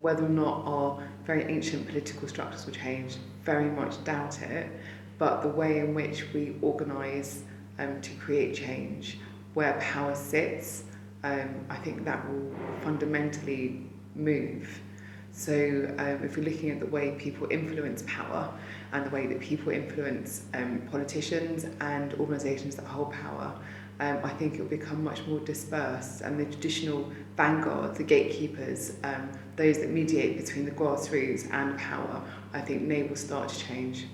Whether or not our very ancient political structures will change, very much doubt it, but the way in which we organise to create change, where power sits, I think that will fundamentally move. So if we're looking at the way people influence power and the way that people influence politicians and organisations that hold power, I think it will become much more dispersed, and the traditional vanguards, the gatekeepers, those that mediate between the grassroots and power, I think they will start to change.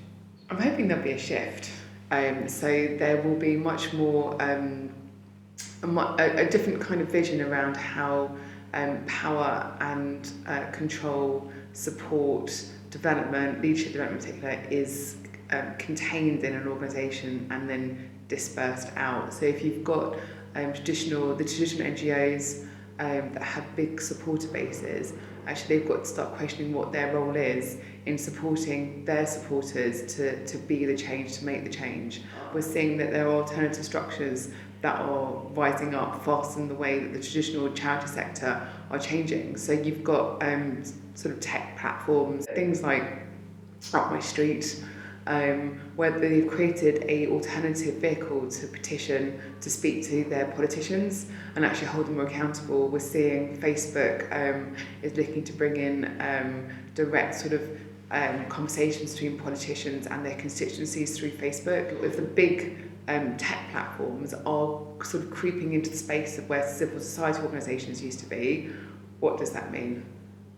I'm hoping there'll be a shift. So there will be much more, a different kind of vision around how power and control, support, development, leadership development in particular, is contained in an organisation and then dispersed out. So if you've got the traditional NGOs that have big supporter bases, actually they've got to start questioning what their role is in supporting their supporters to be the change, to make the change. We're seeing that there are alternative structures that are rising up faster than the way that the traditional charity sector are changing. So you've got sort of tech platforms, things like Up My Street, where they've created a alternative vehicle to petition, to speak to their politicians and actually hold them more accountable. We're seeing Facebook is looking to bring in direct sort of conversations between politicians and their constituencies through Facebook. If the big tech platforms are sort of creeping into the space of where civil society organisations used to be, what does that mean?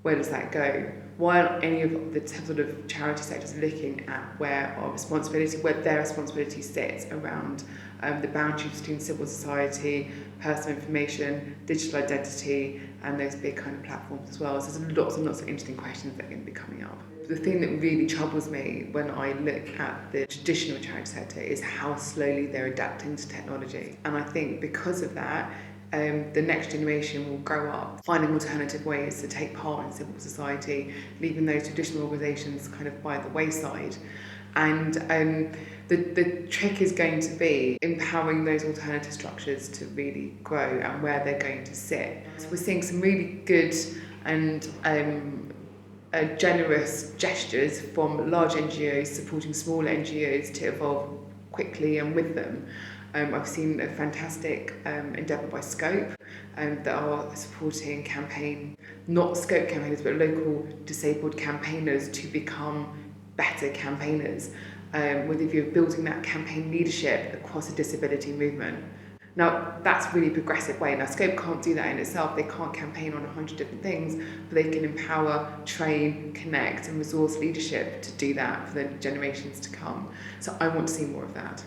Where does that go? Why aren't any of the sort of charity sectors looking at where their responsibility sits around the boundaries between civil society, personal information, digital identity, and those big kind of platforms as well? So there's lots and lots of interesting questions that are going to be coming up. The thing that really troubles me when I look at the traditional charity sector is how slowly they're adapting to technology. And I think because of that, the next generation will grow up finding alternative ways to take part in civil society, leaving those traditional organisations kind of by the wayside. And the trick is going to be empowering those alternative structures to really grow and where they're going to sit. So we're seeing some really good and generous gestures from large NGOs supporting smaller NGOs to evolve quickly and with them. I've seen a fantastic endeavour by Scope that are supporting not Scope campaigners, but local disabled campaigners to become better campaigners, with the view of building that campaign leadership across a disability movement. Now, that's really a progressive way. Now, Scope can't do that in itself. They can't campaign on 100 different things, but they can empower, train, connect, and resource leadership to do that for the generations to come. So I want to see more of that.